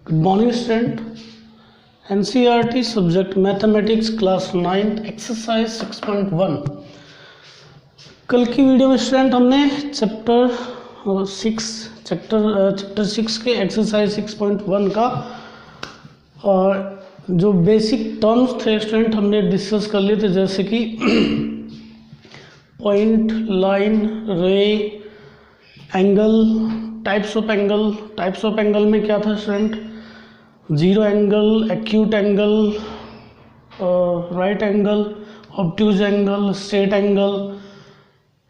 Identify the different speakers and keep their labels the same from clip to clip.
Speaker 1: Good morning student. NCERT subject mathematics class 9 exercise 6.1। कल की video में स्टूडेंट हमने चैप्टर 6 के एक्सरसाइज 6.1 का और जो बेसिक टर्म्स थे स्टूडेंट हमने डिस्कस कर लिए थे, जैसे कि पॉइंट, लाइन, रे, एंगल, टाइप्स ऑफ एंगल में क्या था student? Zero angle, acute angle, right angle, obtuse angle, straight angle,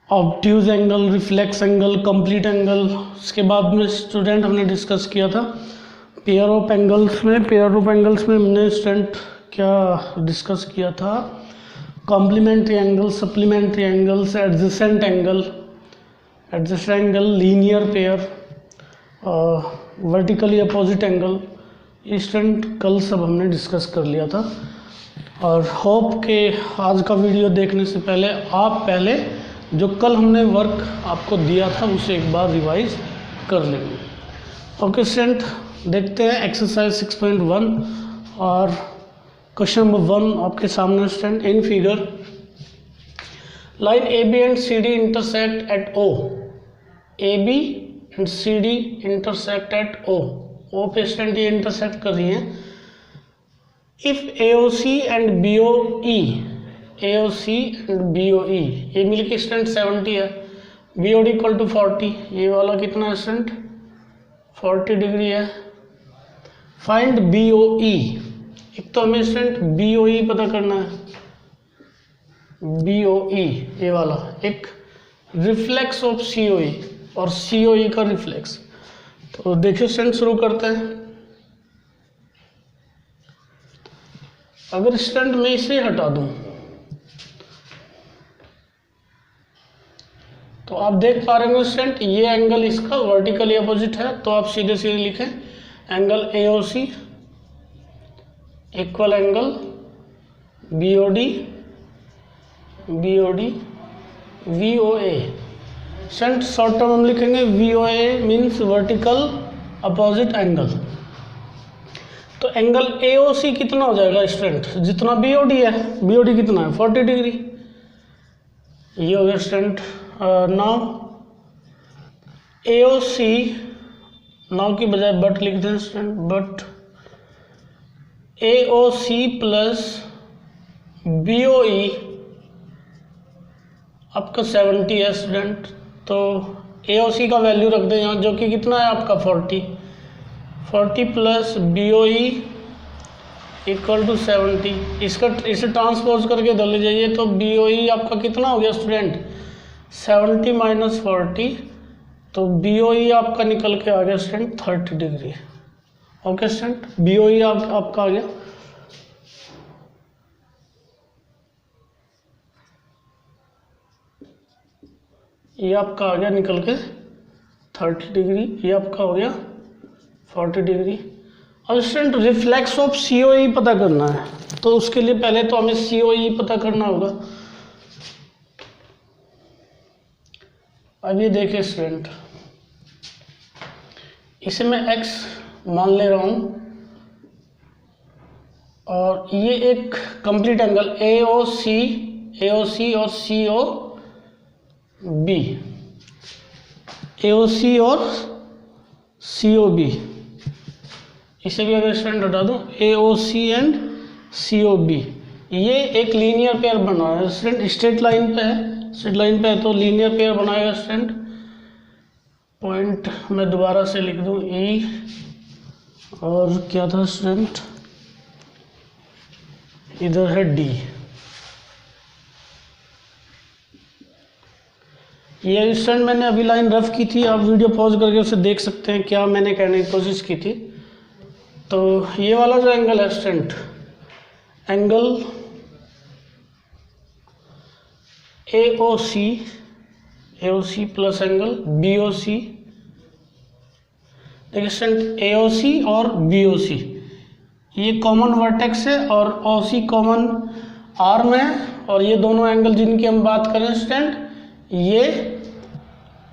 Speaker 1: obtuse angle, reflex angle, complete angle. उसके बाद में स्टूडेंट हमने डिस्कस किया था पेयर ऑफ एंगल्स में हमने स्टूडेंट क्या डिस्कस किया था? Complementary angle, supplementary angles, adjacent angle, linear pair, vertically opposite angle. ये स्टूडेंट कल सब हमने डिस्कस कर लिया था और होप के आज का वीडियो देखने से पहले आप जो कल हमने वर्क आपको दिया था उसे एक बार रिवाइज कर लेंगे। ओके स्टूडेंट, देखते हैं एक्सरसाइज 6.1 और क्वेश्चन नंबर 1 आपके सामने student. In figure line AB and CD intersect at O। AB and CD intersect at O पे स्टूडेंट ये इंटरसेक्ट कर रही हैं। इफ AOC एंड BOE, ये मिलके स्टूडेंट 70 है, BOD इक्वल टू 40, ये वाला कितना है स्टूडेंट? 40 डिग्री है। Find BOE। एक तो हमें स्टूडेंट BOE पता करना है, BOE ये वाला, एक रिफ्लेक्स ऑफ COE और COE का रिफ्लेक्स। तो देखिए स्टूडेंट शुरू करते हैं। अगर स्टूडेंट मैं इसे हटा दूं तो आप देख पा रहे हो स्टूडेंट ये एंगल इसका वर्टिकली अपोजिट है, तो आप सीधे सीधे लिखें angle AOC equal angle BOD VOA। Student short term हम लिखेंगे VOA means vertical opposite angle. तो एंगल AOC कितना हो जाएगा स्टूडेंट? जितना BOD है, BOD कितना है? 40 डिग्री। ये हो गया स्टूडेंट। नाउ AOC, नाउ की बजाय बट लिखते हैं student, but AOC plus BOE आपका 70 है स्टूडेंट। तो AOC का वैल्यू रख दें यहाँ, जो कि कितना है आपका 40 प्लस BOE इक्वल टू 70। इसे ट्रांसपोज करके धर ले जाइए तो BOE आपका कितना हो गया स्टूडेंट? 70 माइनस 40, तो BOE आपका निकल के आ गया student 30 degree. Okay student, BOE आपका आ गया। ये आपका आ गया निकल के 30 डिग्री, ये आपका हो गया 40 डिग्री। और स्टूडेंट रिफ्लेक्स ऑफ COE पता करना है, तो उसके लिए पहले तो हमें COE पता करना होगा। अब ये देखिए स्टूडेंट, इसे मैं X मान ले रहा हूँ और ये एक कंप्लीट एंगल AOC और AOC और COB। इसे भी अगर स्टूडेंट हटा दूँ AOC एंड COB, ये एक लीनियर पेयर बना है स्टूडेंट। स्ट्रेट लाइन पे है तो लीनियर पेयर बनाएगा स्टूडेंट। पॉइंट मैं दोबारा से लिख दूँ E, और क्या था स्टूडेंट? इधर है D। ये स्टूडेंट मैंने अभी लाइन रफ की थी, आप वीडियो पॉज करके उसे देख सकते हैं क्या मैंने कहने की कोशिश की थी। तो ये वाला जो एंगल है student, angle AOC plus angle BOC। देखिए स्टूडेंट AOC और BOC ये कॉमन वर्टेक्स है और OC कॉमन आर्म है, और ये दोनों एंगल जिनकी हम बात करें स्टूडेंट ये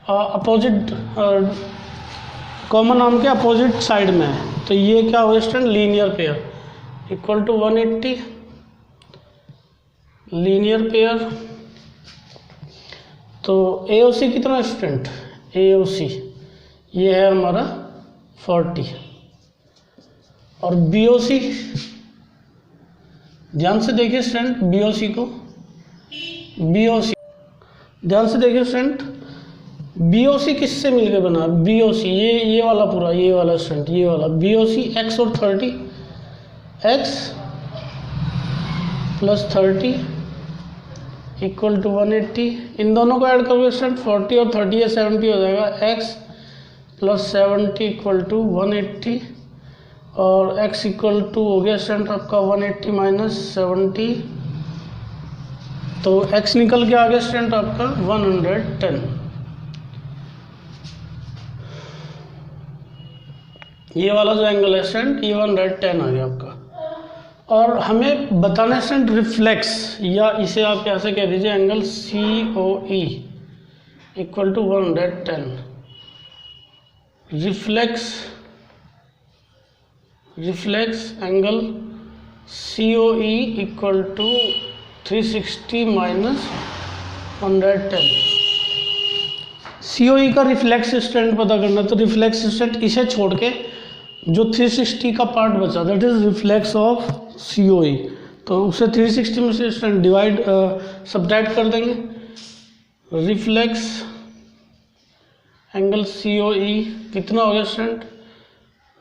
Speaker 1: अपोजिट कॉमन आर्म के अपोजिट साइड में है। तो ये क्या हो student, linear pair equal to 180 linear pair. तो AOC कितना स्टूडेंट, AOC ये है हमारा 40 और BOC ध्यान से देखिए स्टूडेंट, BOC को BOC ध्यान से देखिए स्टूडेंट, BOC किससे मिलके बना, BOC ये वाला पूरा, ये वाला स्टूडेंट, ये वाला BOC x और 30 x प्लस 30 इक्वल टू 180। इन दोनों को ऐड करोगे स्टूडेंट 40 और 30 है 70 हो जाएगा, x प्लस 70 इक्वल टू 180 और x इक्वल टू हो गया स्टूडेंट आपका 180 माइनस 70, तो x निकल के आ गया स्टूडेंट आपका 110। ये वाला जो एंगल है स्टूडेंट ये 110 आ गया आपका। और हमें बताना है स्टूडेंट रिफ्लेक्स, या इसे आप कैसे कह दीजिए angle COE equal to 110। Reflex angle COE equal to 360 minus 110। COE का रिफ्लेक्स स्टूडेंट पता करना, तो रिफ्लेक्स स्टूडेंट इसे छोड़ के जो 360 का पार्ट बचा that is reflex of COE, तो उसे 360 में से स्टूडेंट डिवाइड सब्ट्रैक्ट कर देंगे। रिफ्लेक्स एंगल COE कितना हो गया स्टूडेंट,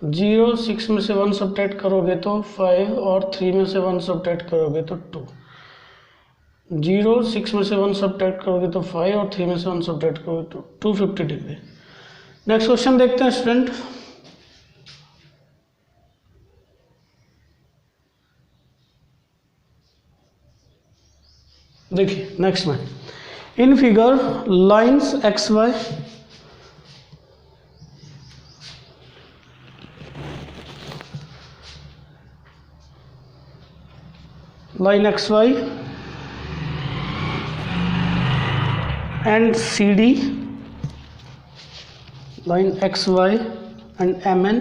Speaker 1: 0, 6 में से 1 सब्ट्रैक्ट करोगे तो 5 और 3 में से 1 सब्ट्रैक्ट करोगे तो 2। 0, 6 में से 1 सब्ट्रैक्ट करोगे तो 5 और 3 में से 1 सब्ट्रैक्ट करोगे तो 250 डिग्री। नेक्स्ट क्वेश्चन देखते हैं स्टूडेंट। देखिए नेक्स्ट में in figure lines XY line XY and CD, line XY and MN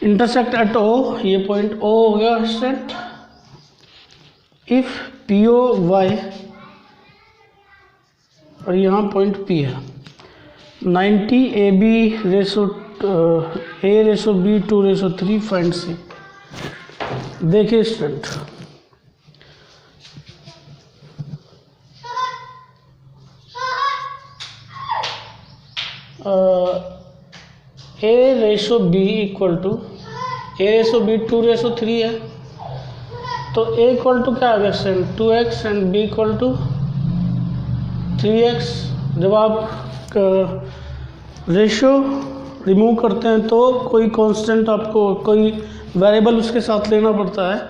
Speaker 1: intersect at O, ये पॉइंट O हो गया स्टूडेंट। इफ POY और यहाँ पॉइंट P है, 90 AB ratio A ratio B 2 ratio 3 find C। देखिए student A ratio B equal to A ratio B 2 ratio 3 है, तो A equal to क्या आ गया student 2x and B equal to 3x। जब आप रेशो रिमूव करते हैं तो कोई कांस्टेंट आपको कोई वेरिएबल उसके साथ लेना पड़ता है।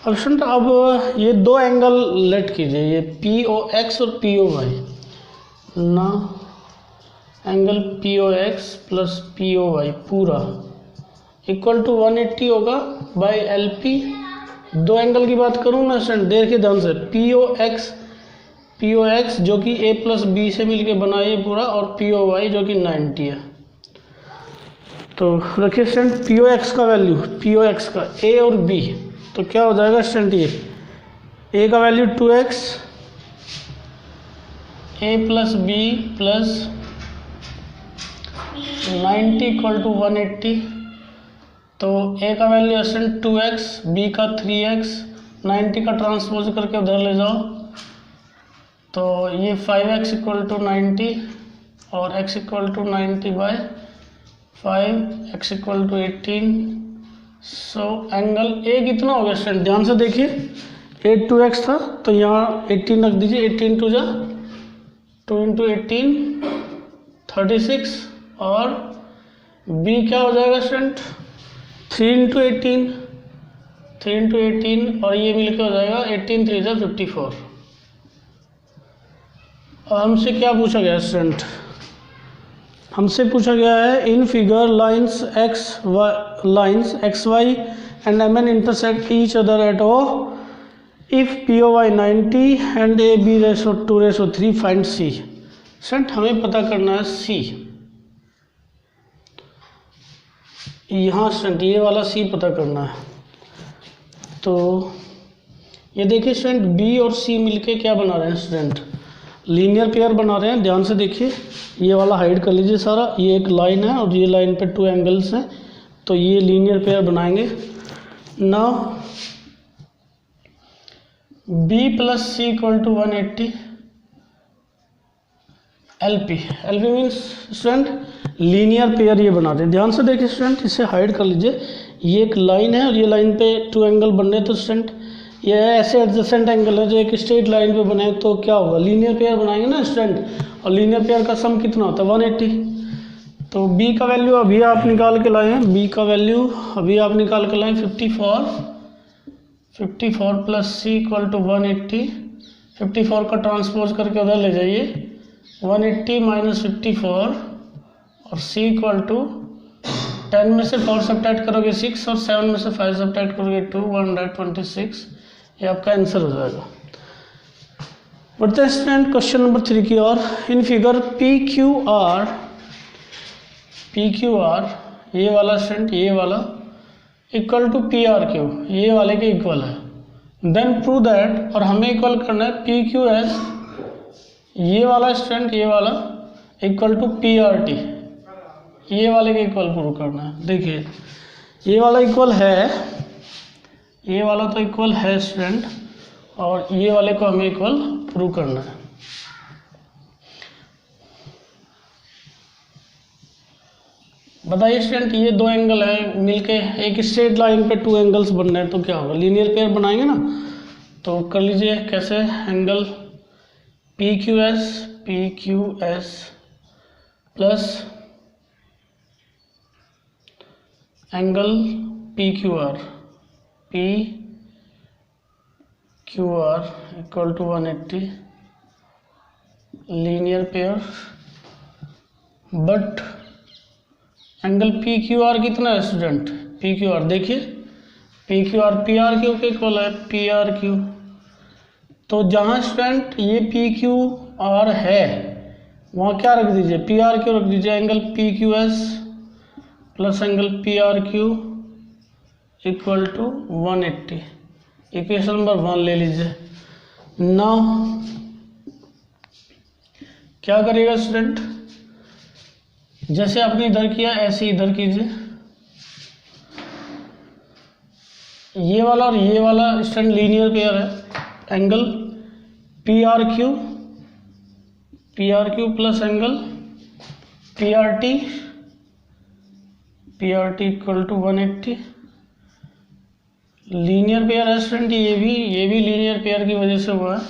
Speaker 1: अब स्टूडेंट अब ये दो एंगल लेट कीजिए, ये POX और POY ना, एंगल POX प्लस POY पूरा इक्वल टू 180 होगा बाय LP। दो एंगल की बात करूँ ना स्टूडेंट, देखिए ध्यान से, POX जो कि A प्लस B से मिलके बना ये पूरा, और POY जो कि 90 है। तो रखिए स्टूडेंट POX का वैल्यू, POX का A और B, तो क्या हो जाएगा स्टूडेंट, ये A का value 2x, A plus B plus 90 equal to 180। तो A का वैल्यू है स्टूडेंट 2x, B का 3x, 90 का ट्रांसपोज करके उधर ले जाओ, तो ये 5x इक्वल टू 90 और x equal to 90 by 5, x equal to 18। So angle A कितना हो गया स्टूडेंट, ध्यान से देखिए, A 2x था तो यहाँ 18 रख दीजिए, 18 टू जा 2 इंटू 18 36, और B क्या हो जाएगा स्टूडेंट 3 इंटू 18 और ये मिलकर हो जाएगा 18 3 जा 54। और हमसे क्या पूछा गया स्टूडेंट, हमसे पूछा गया है in figure lines XY and MN intersect each other at O if POY 90 and AB ratio 2 ratio 3 find C। Student हमें पता करना है C। यहाँ स्टूडेंट ये वाला सी पता करना है। तो ये देखिए स्टूडेंट बी और सी मिलके क्या बना रहे हैं स्टूडेंट, लीनियर पेयर बना रहे हैं। ध्यान से देखिए, ये वाला हाइड कर लीजिए सारा, ये एक लाइन है और ये लाइन पे 2 एंगल्स हैं, तो ये लीनियर पेयर बनाएंगे। Now B plus C equal to 180 LP means student linear pair ये बना रहे हैं। ध्यान से देखिए स्टूडेंट, इसे हाइड कर लीजिए, ये एक लाइन है और ये लाइन पे 2 एंगल बन रहे हैं, तो स्टूडेंट ये ऐसे एडजेसेंट एंगल है जो एक स्ट्रेट लाइन पे बने, तो क्या होगा, लीनियर पेयर बनाएंगे ना स्टूडेंट, और लीनियर पेयर का सम कितना होता है 180। तो बी का वैल्यू अभी आप निकाल के लाए हैं, बी का वैल्यू अभी आप निकाल के लाए 54 प्लस सी इक्वल टू 180। 54 का ट्रांसपोज करके उधर ले जाइए, 180 माइनस 54 और सी इक्वल टू 10 में से 4 सब्ट्रैक्ट करोगे 6 और 7 में से 5 सब्ट्रैक्ट करोगे 2, 126। ये आपका आंसर हो जाएगा। बढ़ते हैं स्टूडेंट क्वेश्चन नंबर 3 की ओर। इन फिगर PQR ये वाला स्टूडेंट, ये वाला इक्वल टू PRQ, ये वाले के इक्वल है। देन प्रूव दैट, और हमें इक्वल करना है PQS, ये वाला स्टूडेंट, ये वाला इक्वल टू PRT, ये वाले के इक्वल प्रूव करना है। देखिए ये वाला इक्वल है, ये वाला तो इक्वल है स्टूडेंट, और ये वाले को हमें इक्वल प्रूव करना है। बताइए स्टूडेंट, ये 2 एंगल है मिलके एक स्ट्रेट लाइन पे 2 एंगल्स बन रहे हैं, तो क्या होगा, लीनियर पेयर बनाएंगे ना। तो कर लीजिए कैसे, angle PQS plus angle PQR equal to 180 linear pair, but angle PQR कितना है स्टूडेंट, PQR देखिए, PQR PRQ के इक्वल है, PRQ। तो जहाँ स्टूडेंट ये PQR है वहाँ क्या रख दीजिए, PRQ रख दीजिए। Angle PQS plus angle PRQ equal to 180, equation number 1 ले लीजिए। नाउ क्या करिएगा स्टूडेंट, जैसे आपने इधर किया ऐसे इधर कीजिए। ये वाला और ये वाला स्टूडेंट लीनियर पेयर है, angle PRQ plus angle PRT equal to 180 linear pair है स्टूडेंट। ये भी लीनियर पेयर की वजह से हुआ है।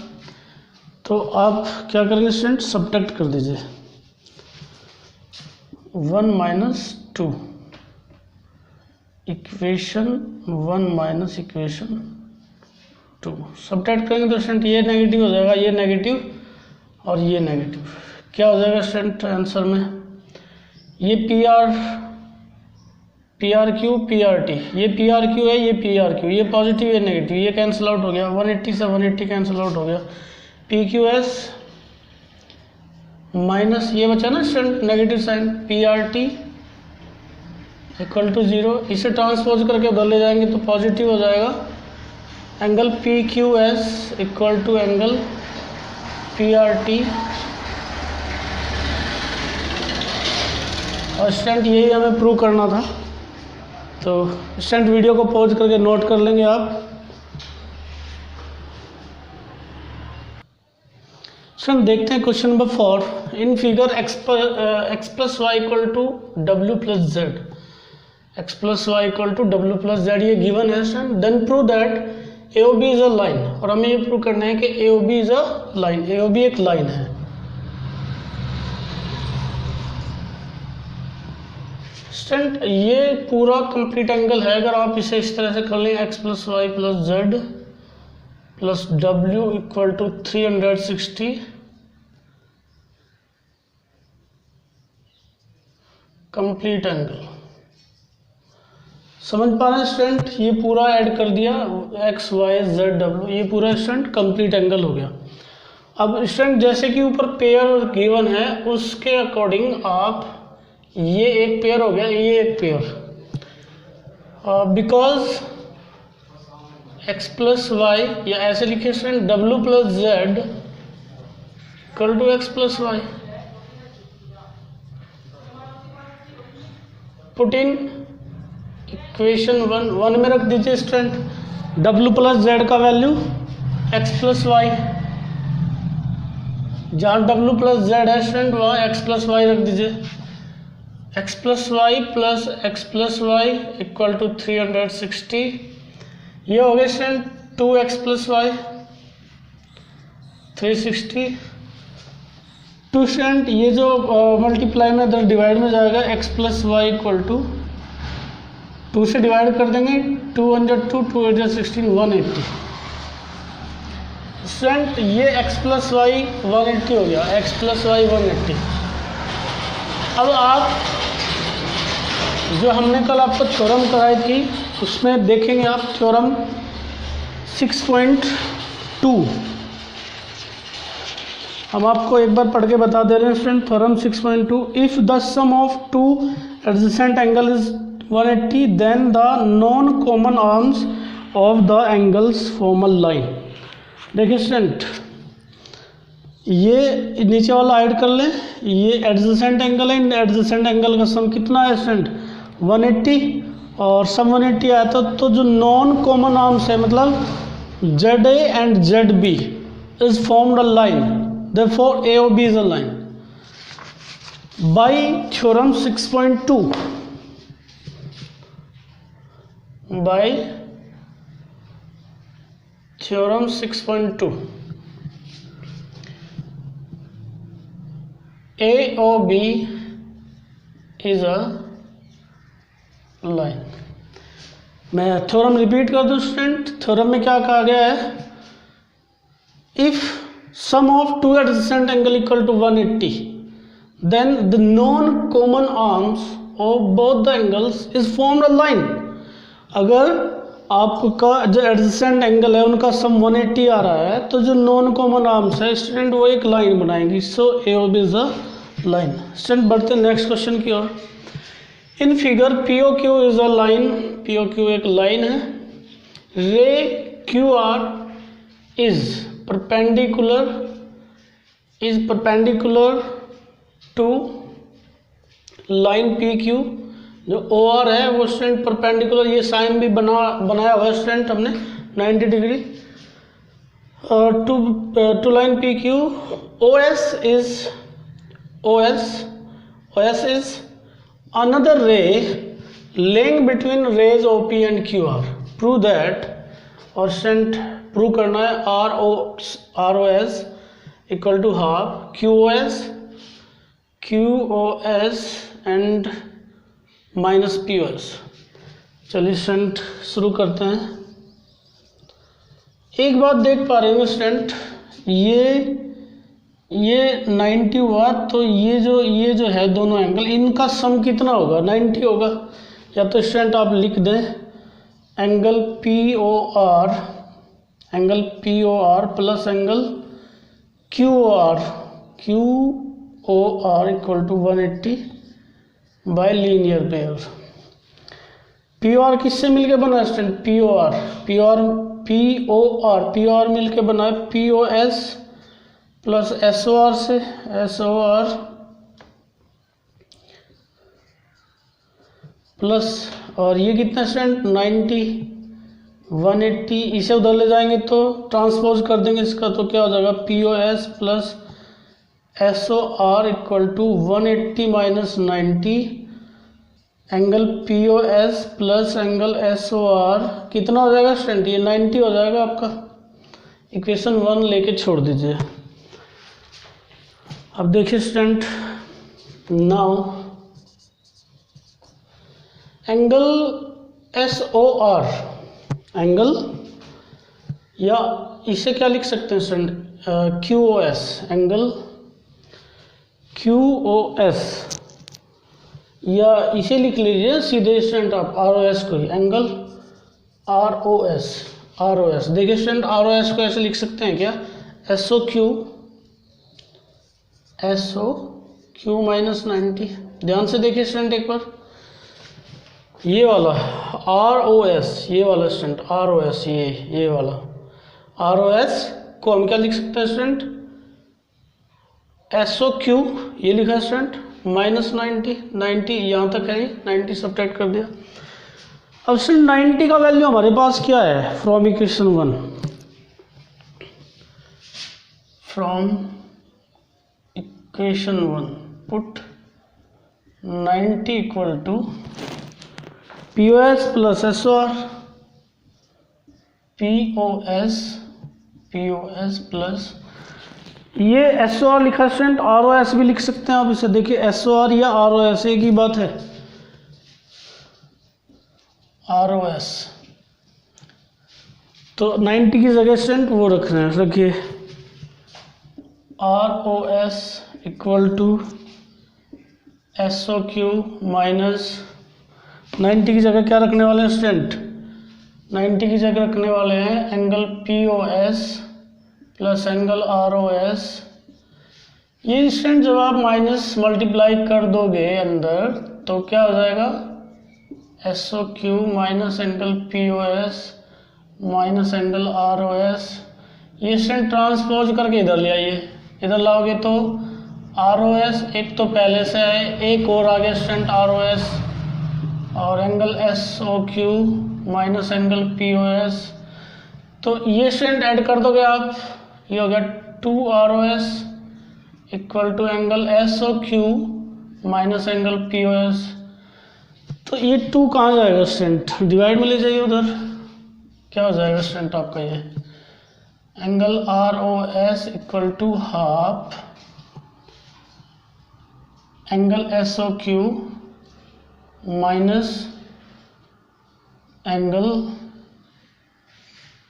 Speaker 1: तो आप क्या करेंगे स्टूडेंट, सब्ट्रैक्ट कर दीजिए 1 minus 2, equation 1 minus equation 2 subtract करेंगे तो स्टूडेंट ये नेगेटिव हो जाएगा, ये नेगेटिव और ये नेगेटिव। क्या हो जाएगा स्टूडेंट आंसर में, ये PRQ PRT, ये PRQ है, ये PRQ, ये पॉजिटिव ये नेगेटिव, ये कैंसिल आउट हो गया, 180 से 180 कैंसिल आउट हो गया। PQS माइनस ये बचा ना student negative sign, PRT equal to 0। इसे ट्रांसपोज करके उधर ले जाएंगे तो पॉजिटिव हो जाएगा। Angle PQS equal to angle PRT। और स्टूडेंट यही हमें प्रूव करना था, तो स्टूडेंट वीडियो को पॉज करके नोट कर लेंगे आप। स्टूडेंट देखते हैं question number 4। In figure x plus Y equal to W plus Z, x plus Y equal to W plus Z ये गिवन है student. Then prove that AOB is a line, और हमें ये प्रूव करना है कि AOB is a line, AOB एक line है। स्टूडेंट ये पूरा कंप्लीट एंगल है, अगर आप इसे इस तरह से कर लें, x plus Y plus Z plus W equal to 360 complete angle. समझ पा रहे हैं स्टूडेंट, ये पूरा ऐड कर दिया x y z w, ये पूरा स्टूडेंट कंप्लीट एंगल हो गया। अब स्टूडेंट जैसे कि ऊपर पेयर गिवन है उसके अकॉर्डिंग आप, ये एक पेयर हो गया, ये एक pair, because X plus Y, या ऐसे लिखे student W plus Z equal to X plus Y. Put in equation one में रख दीजिए स्टूडेंट डब्ल्यू प्लस जेड का वैल्यू एक्स प्लस वाई, जहाँ डब्ल्यू प्लस जेड है स्टूडेंट वहाँ एक्स प्लस वाई रख दीजिए। X plus Y plus X plus Y equal to 360। ये हो गए student 2x plus Y 360 two student ये जो मल्टीप्लाई में इधर डिवाइड में जाएगा x plus Y equal to 2 से डिवाइड कर देंगे 2 1 2 2 8 16 180। स्टूडेंट ये x प्लस वाई 180 हो गया, x प्लस वाई 180। अब आप जो हमने कल आपको थ्योरम कराई थी उसमें देखेंगे आप थ्योरम 6.2। हम आपको एक बार पढ़ के बता दे रहे हैं student theorem 6.2। If the sum of two adjacent angle is 180 then the non common arms of the angles form a line. देखिए स्टूडेंट ये नीचे वाला ऐड कर लें, ये एडजेसेंट एंगल है, इन एडजेसेंट एंगल का सम कितना है स्टूडेंट 180 और सम 180 आया था। तो जो नॉन कॉमन आर्म्स है मतलब ZA and ZB is formed a line, therefore AOB is a line by theorem 6.2। By theorem 6.2 AOB is a line. मैं थ्योरम रिपीट कर दूं स्टूडेंट, थ्योरम में क्या कहा गया है, if sum of two adjacent angle equal to 180 then the non common arms of both the angles is formed a line. अगर आपका जो एडजेसेंट एंगल है उनका सम 180 आ रहा है तो जो नॉन कॉमन आर्म्स है स्टूडेंट वो एक लाइन बनाएंगी। So AOB is a line. Student बढ़ते हैं नेक्स्ट क्वेश्चन की ओर। In figure POQ is a line, POQ एक लाइन है। Ray QR is perpendicular to line PQ। जो OR है वो स्टूडेंट परपेंडिकुलर, ये साइन भी बनाया हुआ है स्टूडेंट हमने 90 degree to line PQ। OS is another ray laying between rays OP and QR। Prove that, और स्टूडेंट प्रूव करना है ROS equal to half QOS and minus POS। चलिए स्टूडेंट शुरू करते हैं। एक बात देख पा रहे हैं स्टूडेंट, ये 90 हुआ तो ये जो है दोनों एंगल इनका सम कितना होगा 90 होगा। या तो स्टूडेंट आप लिख दें angle POR plus angle QOR equal to 180 by linear pair. POR किससे मिलके बना स्टूडेंट POR मिलके बना है POS प्लस SOR से SOR प्लस, और ये कितना स्टूडेंट 90 180, इसे उधर ले जाएंगे तो ट्रांसपोज कर देंगे इसका, तो क्या हो जाएगा POS plus SOR equal to 180 minus 90। Angle POS plus angle SOR कितना हो जाएगा स्टूडेंट, ये 90 हो जाएगा आपका। इक्वेशन 1 लेके छोड़ दीजिए। अब देखिए student, now angle SOR angle, या इसे क्या लिख सकते हैं स्टूडेंट QOS एंगल QOS, या इसे लिख लीजिए सीधे स्टूडेंट आप ROS को ही एंगल ROS। देखिए स्टूडेंट ROS को ऐसे लिख सकते हैं क्या SOQ माइनस 90। ध्यान से देखिए स्टूडेंट एक बार, ये वाला ROS, ये वाला स्टूडेंट ROS, ये वाला ROS को हम क्या लिख सकते हैं स्टूडेंट, SOQ ये लिखा है स्टूडेंट, -90 यहाँ तक है, 90 सब्ट्रैक्ट कर दिया। अब स्टूडेंट 90 का वैल्यू हमारे पास क्या है, from equation 1, put 90 equal to POS plus SOR, POS plus ये SOR लिखा स्टूडेंट, ROS भी लिख सकते हैं आप इसे, देखिए SOR या ROS एक ही बात है, ROS तो 90 की जगह स्टूडेंट वो रख रहे हैं, रखिए ROS equal to SOQ minus 90 की जगह क्या रखने वाले हैं स्टूडेंट, 90 की जगह रखने वाले हैं angle POS plus angle ROS। ये स्टूडेंट जब आप माइनस मल्टीप्लाई कर दोगे अंदर तो क्या हो जाएगा, SOQ minus angle POS minus angle ROS। ये स्टूडेंट ट्रांसपोज करके इधर ले आइए, इधर लाओगे तो ROS एक तो पहले से है, एक और आगे स्टूडेंट ROS और angle SOQ minus angle POS, तो ये स्टूडेंट ऐड कर दोगे आप, ये हो गया 2ROS equal to angle SOQ minus angle POS। तो ये 2 कहाँ जाएगा स्टूडेंट, डिवाइड में ले जाइए उधर, क्या हो जाएगा स्टूडेंट आपका ये angle ROS equal to half angle SOQ minus angle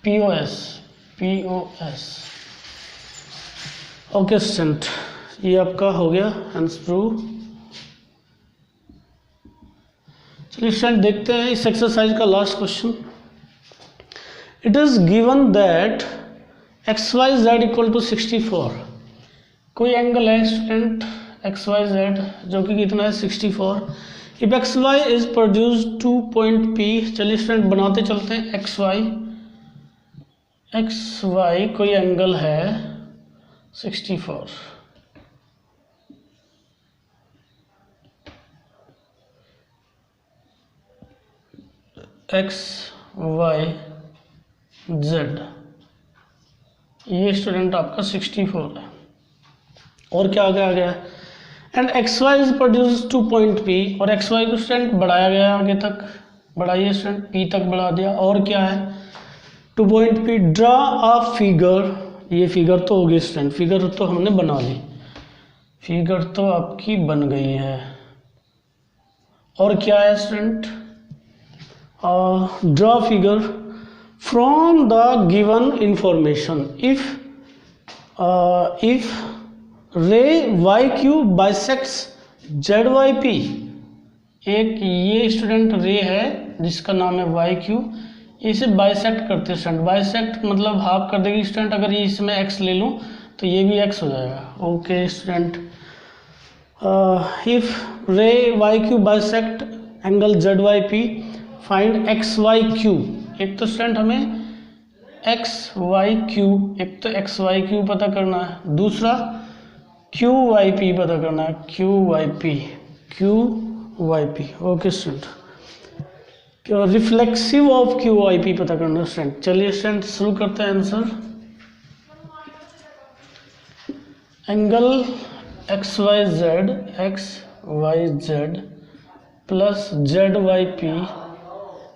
Speaker 1: POS। Okay student, ये आपका हो गया आंसर प्रूव। चलिए स्टूडेंट देखते हैं इस एक्सरसाइज का last question. It is given that XYZ equal to 64। कोई एंगल है स्टूडेंट XYZ जो कि कितना है 64। If XY is produce 2 point P, चलिए स्टूडेंट बनाते चलते हैं। XY कोई एंगल है 64, XYZ ये स्टूडेंट आपका 64 है, और क्या आ गया and XY is produce 2 point P, और XY को स्टूडेंट बढ़ाया गया आगे तक, बढ़ाइए स्टूडेंट P तक बढ़ा दिया, और क्या है 2 point P। Draw a figure, ये फिगर तो होगी स्टूडेंट, फिगर तो हमने बना ली, फिगर तो आपकी बन गई है, और क्या है student draw figure from the given information if रे YQ बाइसेक्ट्स ZYP। एक ये स्टूडेंट रे है जिसका नाम है YQ, इसे बाइसेक्ट करते हैं स्टूडेंट, बाइसेक्ट मतलब हाफ कर देगी स्टूडेंट, अगर ये इसमें x ले लूँ तो ये भी x हो जाएगा। ओके स्टूडेंट, इफ रे YQ bisect angle ZYP find XYQ। एक तो स्टूडेंट हमें XYQ, एक तो XYQ पता करना है, दूसरा QYP पता करना है, QYP। Okay student, reflexive of QYP पता करना है स्टूडेंट। चलिए स्टूडेंट शुरू करते हैं answer. Angle XYZ plus ZYP,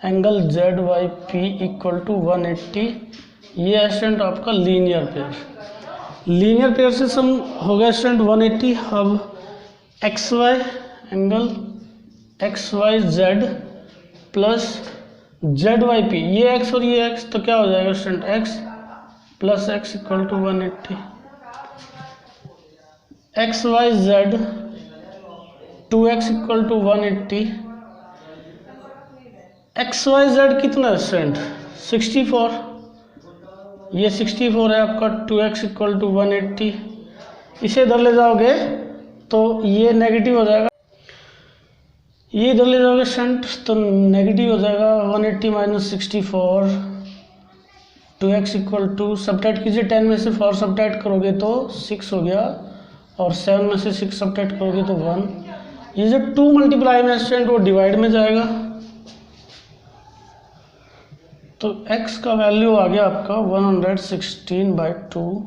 Speaker 1: angle ZYP equal to 180। ये है स्टूडेंट आपका लीनियर पेयर, लीनियर पेयर से सम हो गया स्टूडेंट 180। अब XY angle XYZ plus ZYP, ये x और ये x, तो क्या हो जाएगा student x plus x equal to 180। XYZ 2x equal to 180। XYZ कितना है स्टूडेंट 64, ये 64 है आपका, 2x इक्वल टू 180। इसे इधर ले जाओगे तो ये नेगेटिव हो जाएगा, ये इधर ले जाओगे स्टूडेंट तो नेगेटिव हो जाएगा 180 minus 64 2x equal to subtract कीजिए 10 में से 4 सब्ट्रैक्ट करोगे तो 6 हो गया और 7 में से 6 सब्ट्रैक्ट करोगे तो 1। ये जो 2 मल्टीप्लाई में स्टूडेंट वो डिवाइड में जाएगा तो x का वैल्यू आ गया आपका 116/2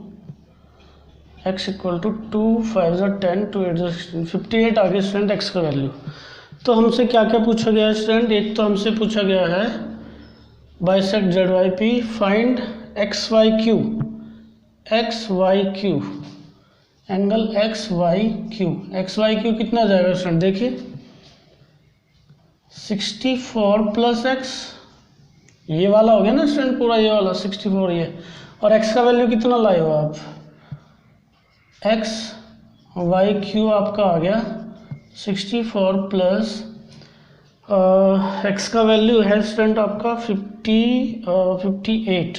Speaker 1: x इक्वल टू 2 5 10 2 8 16 58 आ गया स्टूडेंट x का वैल्यू। तो हमसे क्या क्या पूछा गया है स्टूडेंट, एक तो हमसे पूछा गया है bisect ZYP find XYQ angle XYQ कितना जाएगा स्टूडेंट, देखिए 64 प्लस एक्स, ये वाला हो गया ना स्टूडेंट पूरा ये वाला 64 ये, और x का वैल्यू कितना लाए हो आप, XYQ आपका आ गया 64 प्लस x का वैल्यू है स्टूडेंट आपका 58,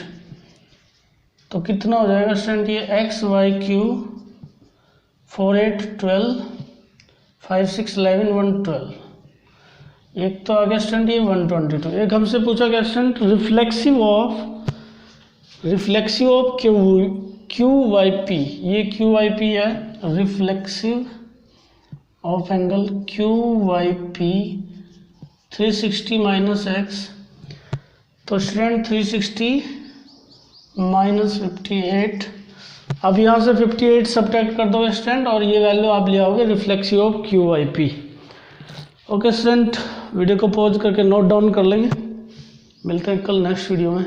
Speaker 1: तो कितना हो जाएगा स्टूडेंट ये XYQ 4 8 12 5 6 11 112, एक तो आ गया स्टूडेंट ये 122। एक हमसे पूछा गया स्टूडेंट रिफ्लेक्सिव ऑफ QYP, ये QYP है, reflexive of angle QYP 360 minus x, तो स्टूडेंट 360 माइनस 58, अब यहाँ से 58 सब्ट्रैक्ट कर दोगे स्टूडेंट और ये वैल्यू आप ले आओगे reflexive of QYP। Okay student, video को पॉज करके नोट डाउन कर लेंगे, मिलते हैं कल नेक्स्ट वीडियो में।